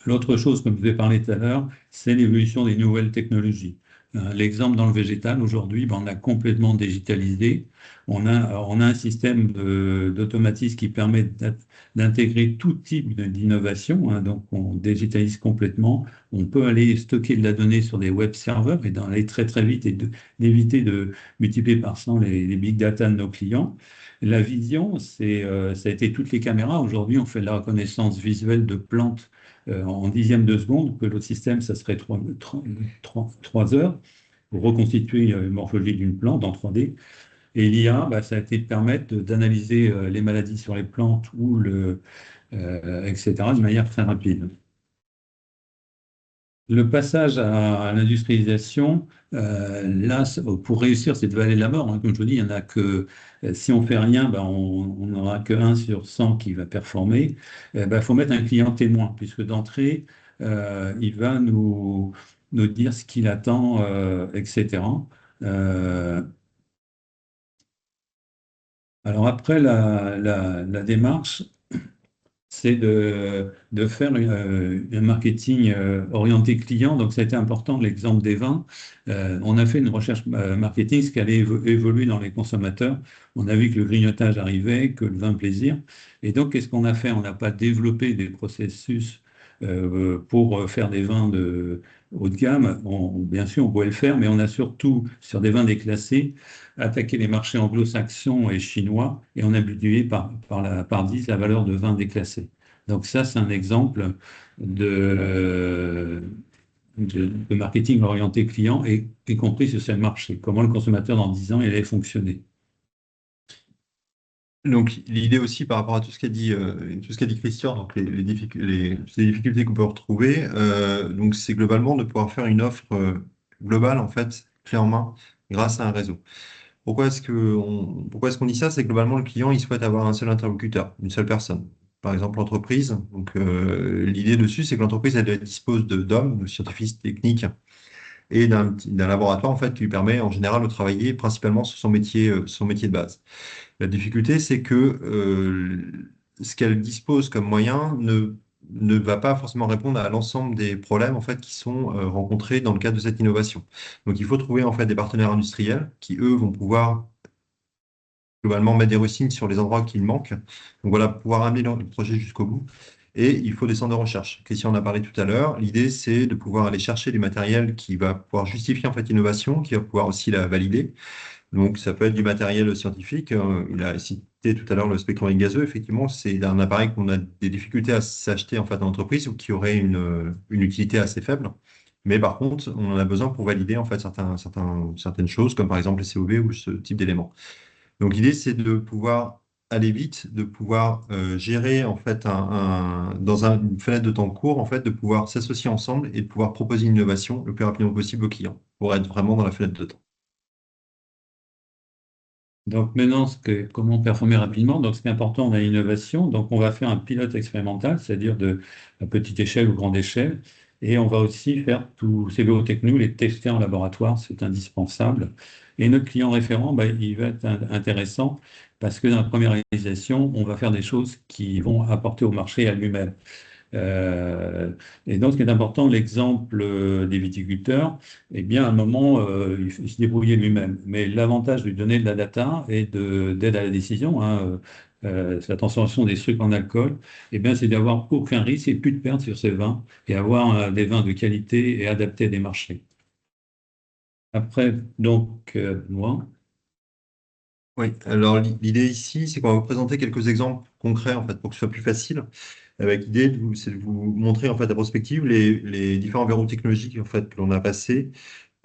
L'autre chose, comme je vous ai parlé tout à l'heure, c'est l'évolution des nouvelles technologies. L'exemple dans le végétal, aujourd'hui, on a complètement digitalisé. On a un système d'automatisme qui permet d'intégrer tout type d'innovation, hein. Donc, on digitalise complètement. On peut aller stocker de la donnée sur des web serveurs et d'en aller très, très vite et d'éviter de multiplier par 100 les big data de nos clients. La vision, ça a été toutes les caméras. Aujourd'hui, on fait de la reconnaissance visuelle de plantes en dixième de seconde, que l'autre système, ça serait 3 heures pour reconstituer une morphologie d'une plante en 3D. Et l'IA, ça a été de permettre d'analyser les maladies sur les plantes etc., de manière très rapide. Le passage à l'industrialisation, là, pour réussir cette vallée de la mort, hein, comme je vous dis, il y en a que, si on fait rien, on n'aura que 1 sur 100 qui va performer. Il faut mettre un client témoin, puisque d'entrée, il va nous dire ce qu'il attend, etc. Euh, alors après la démarche, c'est de faire un marketing orienté client. Donc, ça a été important, l'exemple des vins. On a fait une recherche marketing, ce qui allait évoluer dans les consommateurs. On a vu que le grignotage arrivait, que le vin plaisir. Et donc, qu'est-ce qu'on a fait? On n'a pas développé des processus pour faire des vins de haut de gamme. Bien sûr, on pouvait le faire, mais on a surtout, sur des vins déclassés, attaqué les marchés anglo-saxons et chinois, et on a multiplié par 10 la valeur de vins déclassés. Donc ça, c'est un exemple de marketing orienté client, et y compris sur ce marché. Comment le consommateur, dans 10 ans, il allait fonctionner. Donc, l'idée aussi par rapport à tout ce qu'a dit Christian, donc ces difficultés qu'on peut retrouver, donc c'est globalement de pouvoir faire une offre globale, en fait, clé en main, grâce à un réseau. Pourquoi est-ce qu'on dit ça? C'est que globalement, le client, il souhaite avoir un seul interlocuteur, une seule personne. Par exemple, l'entreprise. Donc, l'idée dessus, c'est que l'entreprise, elle dispose d'hommes, de scientifiques techniques et d'un laboratoire, en fait, qui lui permet, en général, de travailler principalement sur son métier de base. La difficulté, c'est que ce qu'elle dispose comme moyen ne va pas forcément répondre à l'ensemble des problèmes en fait, qui sont rencontrés dans le cadre de cette innovation. Donc, il faut trouver en fait, des partenaires industriels qui, eux, vont pouvoir globalement mettre des rustines sur les endroits qui manquent. Donc, voilà, pouvoir amener le projet jusqu'au bout. Et il faut des centres de recherche. Christian en a parlé tout à l'heure. L'idée, c'est de pouvoir aller chercher du matériel qui va pouvoir justifier en fait l'innovation, qui va pouvoir aussi la valider. Donc, ça peut être du matériel scientifique. Il a cité tout à l'heure le spectromètre gazeux. Effectivement, c'est un appareil qu'on a des difficultés à s'acheter en fait en entreprise ou qui aurait une utilité assez faible. Mais par contre, on en a besoin pour valider en fait certaines choses, comme par exemple les COB ou ce type d'éléments. Donc, l'idée, c'est de pouvoir aller vite, de pouvoir gérer en fait dans une fenêtre de temps court, en fait, de pouvoir s'associer ensemble et de pouvoir proposer une innovation le plus rapidement possible aux clients pour être vraiment dans la fenêtre de temps. Donc maintenant, comment performer rapidement? Donc ce qui est important dans l'innovation, donc on va faire un pilote expérimental, c'est-à-dire à petite échelle ou grande échelle, et on va aussi faire tous ces techno, les tester en laboratoire, c'est indispensable. Et notre client référent, il va être intéressant parce que dans la première réalisation, on va faire des choses qui vont apporter au marché à lui-même. Euh, et donc, ce qui est important, l'exemple des viticulteurs, eh bien, à un moment, il se débrouillait lui-même. Mais l'avantage de lui donner de la data et d'aide à la décision, hein, c'est la transformation des sucres en alcool, eh bien, c'est d'avoir aucun risque et plus de perte sur ces vins et avoir des vins de qualité et adaptés à des marchés. Après, donc, moi. Oui, alors l'idée ici, c'est qu'on va vous présenter quelques exemples concrets en fait pour que ce soit plus facile. Avec l'idée, c'est de vous montrer en fait à prospective les différents verrous technologiques en fait que l'on a passés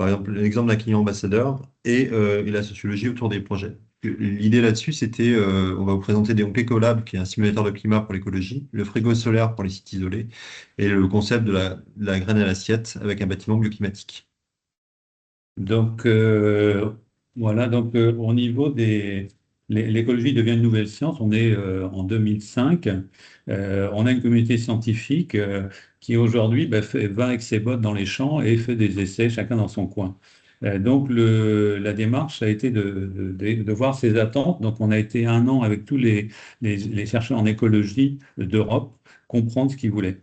par exemple, l'exemple d'un client ambassadeur et la sociologie autour des projets. L'idée là-dessus, c'était, on va vous présenter donc l'Ecolab, qui est un simulateur de climat pour l'écologie, le frigo solaire pour les sites isolés, et le concept de la graine à l'assiette avec un bâtiment bioclimatique. Donc, voilà, donc au niveau l'écologie devient une nouvelle science. On est en 2005. On a une communauté scientifique qui aujourd'hui va avec ses bottes dans les champs et fait des essais, chacun dans son coin. Donc, la démarche a été de voir ces attentes. Donc, on a été un an avec tous les chercheurs en écologie d'Europe, comprendre ce qu'ils voulaient.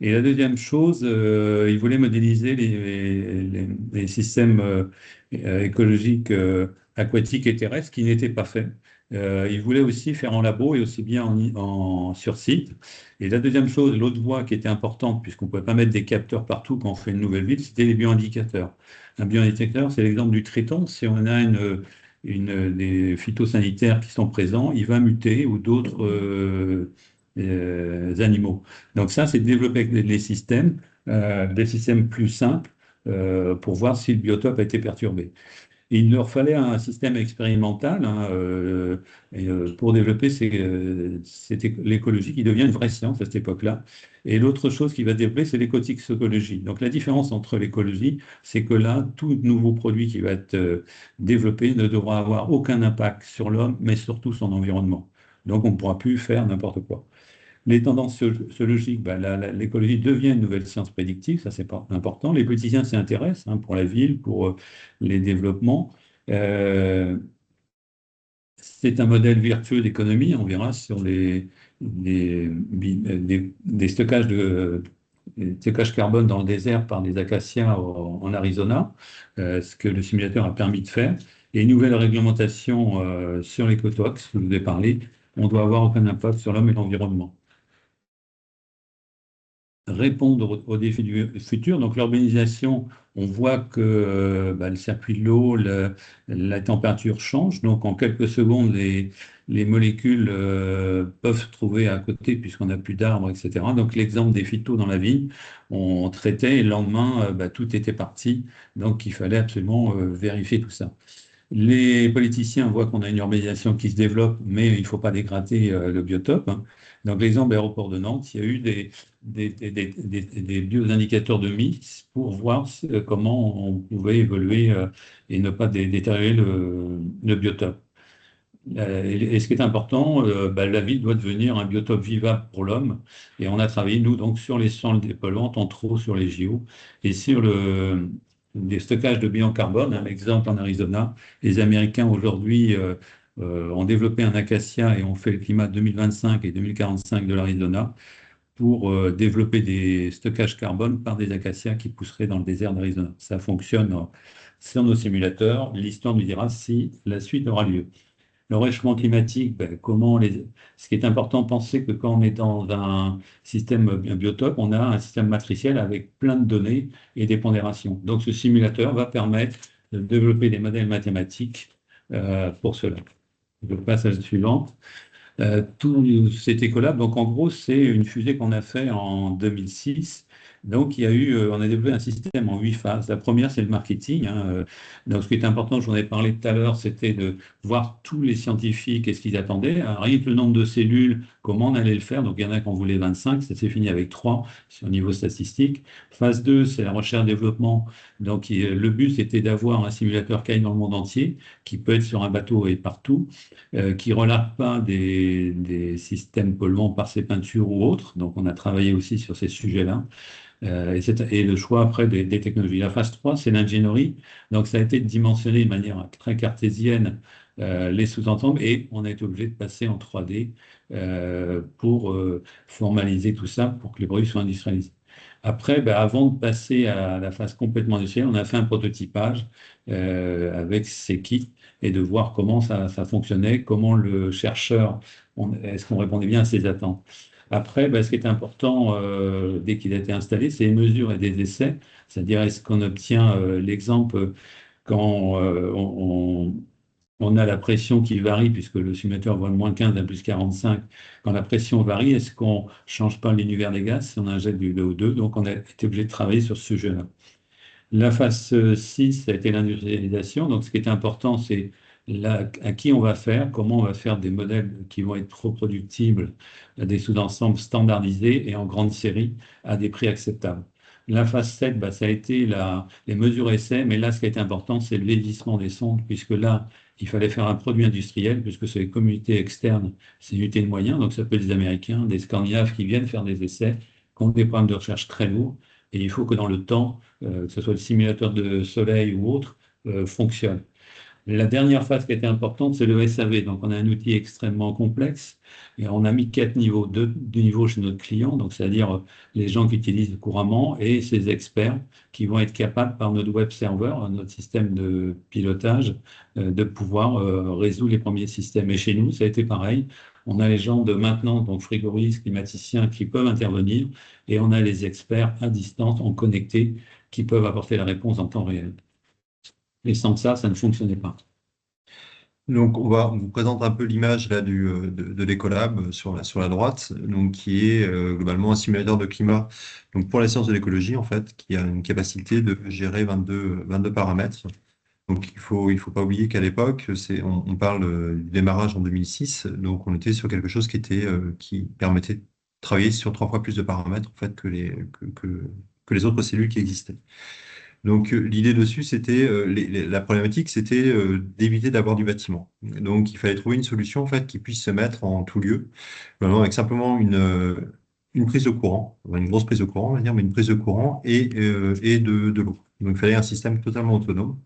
Et la deuxième chose, ils voulaient modéliser les systèmes écologiques aquatiques et terrestres qui n'étaient pas faits. Ils voulaient aussi faire en labo et aussi bien sur site. Et la deuxième chose, l'autre voie qui était importante, puisqu'on ne pouvait pas mettre des capteurs partout quand on fait une nouvelle ville, c'était les bioindicateurs. Un bioindicateur, c'est l'exemple du triton. Si on a des phytosanitaires qui sont présents, il va muter ou d'autres animaux. Donc ça, c'est de développer des systèmes plus simples pour voir si le biotope a été perturbé. Et il leur fallait un système expérimental hein, pour développer l'écologie qui devient une vraie science à cette époque-là. Et l'autre chose qui va développer, c'est l'écotoxicologie. Donc la différence entre l'écologie, c'est que là, tout nouveau produit qui va être développé ne devra avoir aucun impact sur l'homme, mais surtout son environnement. Donc on ne pourra plus faire n'importe quoi. Les tendances sociologiques, l'écologie devient une nouvelle science prédictive, ça c'est pas important. Les politiciens s'y intéressent hein, pour la ville, pour les développements. Euh, c'est un modèle vertueux d'économie, on verra sur des stockages carbone dans le désert par des acacias en Arizona, ce que le simulateur a permis de faire. Et une nouvelle réglementation sur l'écotox, je vous ai parlé, on doit avoir aucun impact sur l'homme et l'environnement. Répondre aux défis du futur. Donc l'urbanisation, on voit que le circuit de l'eau, la température change. Donc en quelques secondes, les molécules peuvent se trouver à côté puisqu'on n'a plus d'arbres, etc. Donc l'exemple des phytos dans la vigne, on traitait et le lendemain, tout était parti. Donc il fallait absolument vérifier tout ça. Les politiciens voient qu'on a une urbanisation qui se développe, mais il ne faut pas dégrader le biotope, hein. Donc, l'exemple de l'aéroport de Nantes, il y a eu des bioindicateurs de mix pour voir comment on pouvait évoluer et ne pas détériorer le biotope. Et ce qui est important, la ville doit devenir un biotope vivable pour l'homme. Et on a travaillé, nous, donc, sur les cendres dépolluantes, entre autres sur les JO, et sur des stockages de bilan carbone. Un exemple en Arizona, les Américains aujourd'hui ont développé un acacia et ont fait le climat 2025 et 2045 de l'Arizona pour développer des stockages carbone par des acacias qui pousseraient dans le désert d'Arizona. Ça fonctionne sur nos simulateurs. L'histoire nous dira si la suite aura lieu. Le réchauffement climatique, ce qui est important, penser que quand on est dans un système biotope, on a un système matriciel avec plein de données et des pondérations. Donc ce simulateur va permettre de développer des modèles mathématiques pour cela. Je passe à la suivante. Tout cet écolab, donc en gros, c'est une fusée qu'on a fait en 2006. Donc, on a développé un système en 8 phases. La première, c'est le marketing, hein. Donc, ce qui est important, je vous en ai parlé tout à l'heure, c'était de voir tous les scientifiques et ce qu'ils attendaient. Alors, rien que le nombre de cellules, comment on allait le faire. Donc, il y en a qui en voulaient 25, ça s'est fini avec 3 sur le niveau statistique. Phase 2, c'est la recherche-développement. Donc, le but, c'était d'avoir un simulateur qui aille dans le monde entier, qui peut être sur un bateau et partout, qui ne relate pas des systèmes polluants par ses peintures ou autres. Donc, on a travaillé aussi sur ces sujets-là. Et le choix après des technologies. La phase 3, c'est l'ingénierie. Donc, ça a été dimensionné de manière très cartésienne les sous-ensembles et on a été obligé de passer en 3D pour formaliser tout ça pour que les produits soient industrialisés. Après, avant de passer à la phase complètement industrielle, on a fait un prototypage avec ces kits et de voir comment ça fonctionnait, comment le chercheur, est-ce qu'on répondait bien à ses attentes. Après, ce qui est important dès qu'il a été installé, c'est les mesures et des essais, c'est-à-dire est-ce qu'on obtient l'exemple quand on a la pression qui varie, puisque le simulateur voit de -15 à +45, quand la pression varie, est-ce qu'on ne change pas l'univers des gaz si on injecte du VO2? Donc on a été obligé de travailler sur ce sujet-là. La phase 6, ça a été l'industrialisation. Donc, ce qui est important, c'est à qui on va faire, comment on va faire des modèles qui vont être reproductibles, des sous-ensembles standardisés et en grande série à des prix acceptables. La phase 7, bah, ça a été les mesures essais, mais là, ce qui a été important, c'est le vieillissement des sondes, puisque là, il fallait faire un produit industriel, puisque c'est les communautés externes, c'est unités de moyens, donc ça peut être des Américains, des Scandinaves qui viennent faire des essais, qui ont des programmes de recherche très lourds, et il faut que dans le temps, que ce soit le simulateur de soleil ou autre, fonctionne. La dernière phase qui était importante, c'est le SAV. Donc, on a un outil extrêmement complexe et on a mis 4 niveaux, deux niveaux chez notre client, donc c'est-à-dire les gens qui utilisent couramment et ces experts qui vont être capables par notre web server, notre système de pilotage, de pouvoir résoudre les premiers systèmes. Et chez nous, ça a été pareil. On a les gens de maintenance, donc frigoristes, climaticiens, qui peuvent intervenir et on a les experts à distance, en connecté, qui peuvent apporter la réponse en temps réel. Et sans ça, ça ne fonctionnait pas. Donc, on vous présente un peu l'image là de l'Ecolab sur la droite, donc qui est globalement un simulateur de climat. Donc, pour la science de l'écologie, en fait, qui a une capacité de gérer 22 paramètres. Donc, il faut pas oublier qu'à l'époque, on parle du démarrage en 2006, donc on était sur quelque chose qui permettait de travailler sur 3 fois plus de paramètres en fait que les autres cellules qui existaient. Donc, l'idée dessus, c'était la problématique, c'était d'éviter d'avoir du bâtiment. Donc, il fallait trouver une solution en fait qui puisse se mettre en tout lieu, vraiment avec simplement une prise de courant, une grosse prise de courant, on va dire, mais une prise de courant et de l'eau. Donc, il fallait un système totalement autonome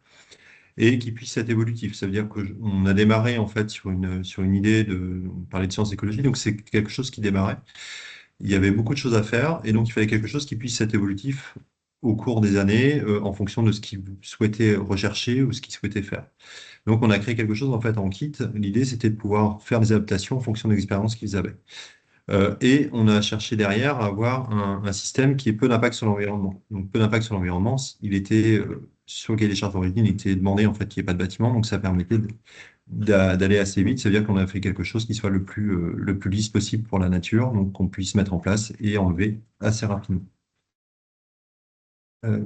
et qui puisse être évolutif. Ça veut dire qu'on a démarré en fait sur une idée on parlait de sciences écologiques, donc c'est quelque chose qui démarrait. Il y avait beaucoup de choses à faire et donc il fallait quelque chose qui puisse être évolutif au cours des années en fonction de ce qu'ils souhaitaient rechercher ou ce qu'ils souhaitaient faire. Donc on a créé quelque chose en fait en kit. L'idée c'était de pouvoir faire des adaptations en fonction de l'expérience qu'ils avaient. Et on a cherché derrière à avoir un système qui ait peu d'impact sur l'environnement. Donc peu d'impact sur l'environnement, il était sur le cahier des charges d'origine, il était demandé en fait qu'il n'y ait pas de bâtiment, donc ça permettait d'aller assez vite. C'est-à-dire qu'on a fait quelque chose qui soit le plus lisse possible pour la nature, donc qu'on puisse mettre en place et enlever assez rapidement. Euh,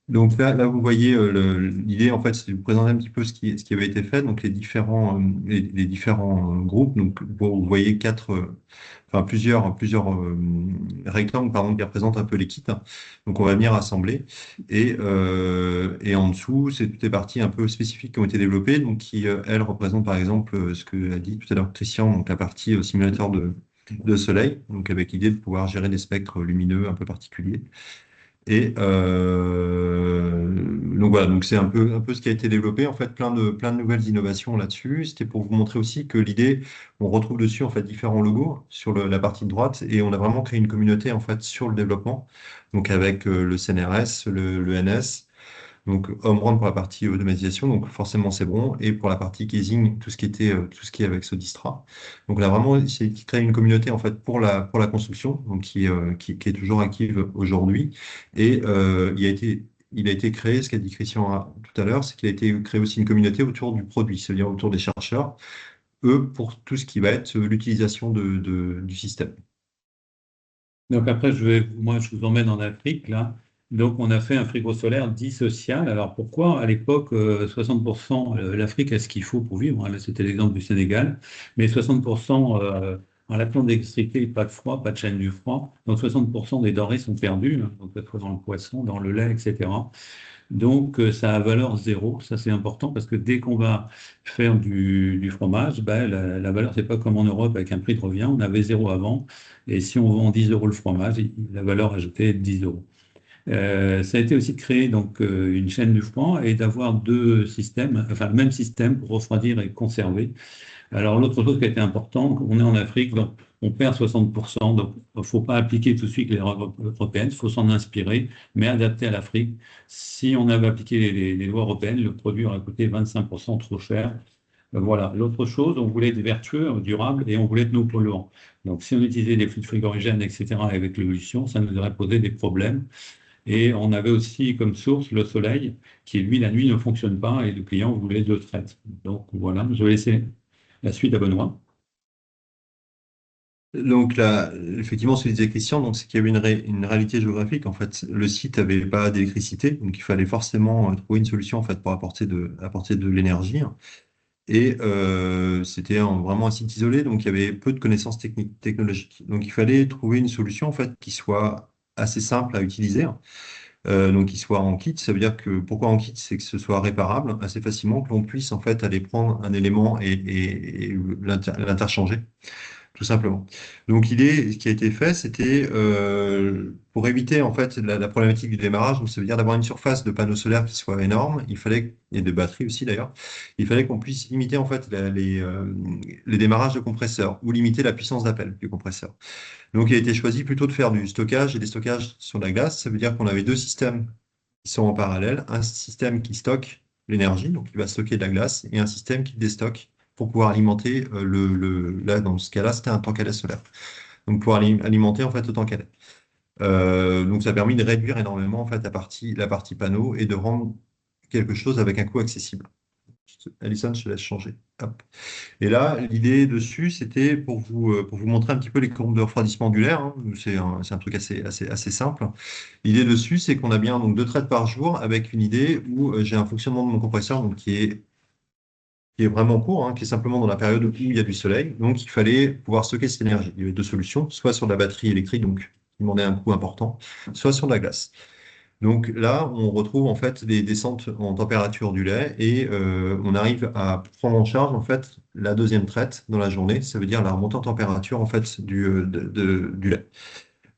donc là, vous voyez l'idée, en fait, c'est de vous présenter un petit peu ce qui avait été fait, donc les différents groupes. Donc vous voyez plusieurs rectangles pardon, qui représentent un peu les kits. Donc on va venir assembler. Et en dessous, c'est toutes les parties un peu spécifiques qui ont été développées, donc qui, elles, représentent par exemple ce que a dit tout à l'heure Christian, donc la partie simulateur de soleil, donc avec l'idée de pouvoir gérer des spectres lumineux un peu particuliers. Et donc voilà, donc c'est un peu ce qui a été développé, en fait, plein de nouvelles innovations là-dessus. C'était pour vous montrer aussi que l'idée, on retrouve dessus en fait différents logos sur la partie de droite, et on a vraiment créé une communauté en fait sur le développement, donc avec le CNRS, le NS. Donc, Homerun pour la partie automatisation, donc forcément c'est bon. Et pour la partie casing, tout ce qui est avec ce Distra. Donc là, vraiment, c'est qui crée une communauté en fait pour la construction, donc qui est toujours active aujourd'hui. Et il a été créé, ce qu'a dit Christian tout à l'heure, c'est qu'il a été créé aussi une communauté autour du produit, c'est-à-dire autour des chercheurs, eux, pour tout ce qui va être l'utilisation du système. Donc après, moi, je vous emmène en Afrique, là. Donc, on a fait un frigo solaire dit social. Alors, pourquoi, à l'époque, 60%, l'Afrique a ce qu'il faut pour vivre, hein. Là, c'était l'exemple du Sénégal. Mais 60%, en l'absence d'électricité, pas de froid, pas de chaîne du froid. Donc, 60% des denrées sont perdues, hein. Donc, que ce soit dans le poisson, dans le lait, etc. Donc, ça a valeur zéro. Ça, c'est important parce que dès qu'on va faire du fromage, ben, la valeur, c'est pas comme en Europe avec un prix de revient. On avait zéro avant. Et si on vend 10 euros le fromage, la valeur ajoutée est de 10 euros. Ça a été aussi de créer donc, une chaîne du froid et d'avoir deux systèmes, enfin le même système pour refroidir et conserver. Alors, l'autre chose qui a été importante, on est en Afrique, donc on perd 60%, donc il ne faut pas appliquer tout de suite les lois européennes, il faut s'en inspirer, mais adapter à l'Afrique. Si on avait appliqué les lois européennes, le produit aurait coûté 25% trop cher. Voilà. L'autre chose, on voulait être vertueux, durable, et on voulait être non polluant. Donc, si on utilisait des fluides frigorigènes, etc., avec l'évolution, ça nous aurait posé des problèmes. Et on avait aussi comme source le soleil, qui lui, la nuit, ne fonctionne pas, et le client voulait de traite. Donc, voilà, je vais laisser la suite à Benoît. Donc là, effectivement, ce que disait Christian, donc c'est qu'il y avait une réalité géographique. En fait, le site n'avait pas d'électricité, donc il fallait forcément trouver une solution en fait pour apporter de l'énergie. Et c'était vraiment un site isolé, donc il y avait peu de connaissances techniques, technologiques. Donc il fallait trouver une solution en fait qui soit assez simple à utiliser, donc qui soit en kit. Ça veut dire que pourquoi en kit, c'est que ce soit réparable assez facilement, que l'on puisse en fait aller prendre un élément et l'interchanger tout simplement. Donc l'idée ce qui a été fait, c'était pour éviter en fait la problématique du démarrage, donc ça veut dire d'avoir une surface de panneaux solaires qui soit énorme. Il fallait, et de batteries aussi d'ailleurs, il fallait qu'on puisse limiter en fait les démarrages de compresseurs ou limiter la puissance d'appel du compresseur. Donc il a été choisi plutôt de faire du stockage et des stockages sur la glace. Ça veut dire qu'on avait deux systèmes qui sont en parallèle, un système qui stocke l'énergie, donc il va stocker de la glace, et un système qui déstocke pour pouvoir alimenter là, dans ce cas-là, c'était un tank à lait solaire. Donc, pour alimenter, en fait, le tank à lait. Donc, ça a permis de réduire énormément, en fait, la partie panneau et de rendre quelque chose avec un coût accessible. Alison, je te laisse changer. Hop. Et là, l'idée dessus, c'était pour vous montrer un petit peu les courbes de refroidissement du l'air, hein. C'est un truc assez simple. L'idée dessus, c'est qu'on a bien donc 2 traites par jour avec une idée où j'ai un fonctionnement de mon compresseur donc, qui est vraiment court, hein, qui est simplement dans la période où il y a du soleil. Donc, il fallait pouvoir stocker cette énergie. Il y avait deux solutions, soit sur de la batterie électrique, donc qui demandait un coût important, soit sur de la glace. Donc là, on retrouve en fait des descentes en température du lait et on arrive à prendre en charge en fait la deuxième traite dans la journée. Ça veut dire la remontée en température en fait du lait.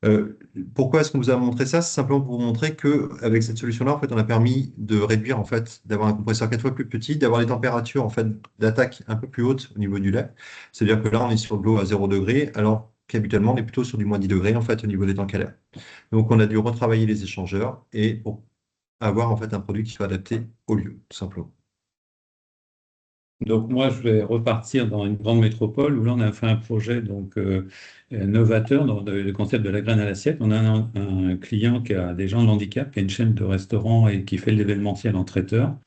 Euh, Pourquoi est-ce qu'on vous a montré ça? C'est simplement pour vous montrer que avec cette solution-là, en fait, on a permis de réduire en fait, d'avoir un compresseur 4 fois plus petit, d'avoir des températures en fait d'attaque un peu plus hautes au niveau du lait. C'est-à-dire que là, on est sur de l'eau à 0 degré, alors qu'habituellement, on est plutôt sur du moins 10 degrés en fait au niveau des temps calaires. Donc, on a dû retravailler les échangeurs et pour avoir en fait un produit qui soit adapté au lieu, tout simplement. Donc moi, je vais repartir dans une grande métropole où là, on a fait un projet donc novateur dans le concept de la graine à l'assiette. On a un client qui a des gens de handicap, qui a une chaîne de restaurants et qui fait de l'événementiel en traiteur.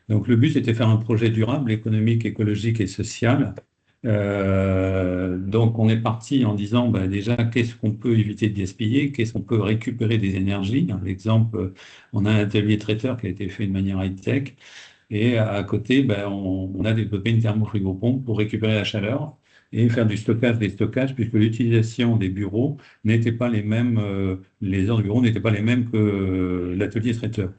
Donc le but, c'était de faire un projet durable, économique, écologique et social. Donc on est parti en disant bah, déjà qu'est-ce qu'on peut éviter de gaspiller, qu'est-ce qu'on peut récupérer des énergies. L'exemple, on a un atelier traiteur qui a été fait de manière high-tech. Et à côté, ben, on a développé une thermofrigopompe pour récupérer la chaleur et faire du stockage des stockages, puisque l'utilisation des bureaux n'était pas les mêmes, les heures du bureau n'étaient pas les mêmes que l'atelier traiteur.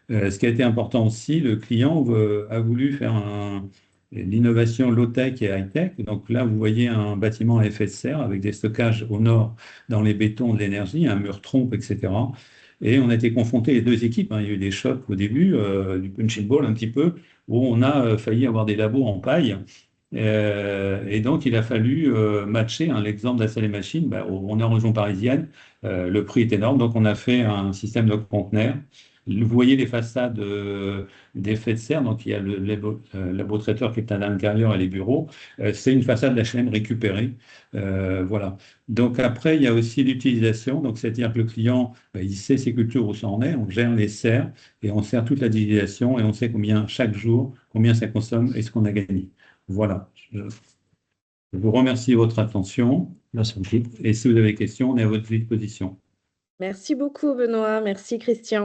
Ce qui a été important aussi, le client a voulu faire l'innovation low-tech et high-tech. Donc là, vous voyez un bâtiment à effet de serre avec des stockages au nord dans les bétons de l'énergie, un mur trompe, etc. Et on a été confrontés, les deux équipes, hein. Il y a eu des chocs au début, du punching ball un petit peu, où on a failli avoir des labos en paille. Et donc, il a fallu matcher, hein, l'exemple de la salle des machines. Ben, on est en région parisienne, le prix est énorme, donc on a fait un système de conteneurs. Vous voyez les façades d'effet de serre, donc il y a le labo-traiteur qui est à l'intérieur et les bureaux. C'est une façade d'H&M récupérée. Voilà. Donc après, il y a aussi l'utilisation, donc c'est-à-dire que le client, ben, il sait ses cultures où ça en est, on gère les serres et on sert toute la digitalisation et on sait combien chaque jour, combien ça consomme et ce qu'on a gagné. Voilà. Je vous remercie de votre attention. Merci beaucoup. Et si vous avez des questions, on est à votre disposition. Merci beaucoup, Benoît. Merci, Christian.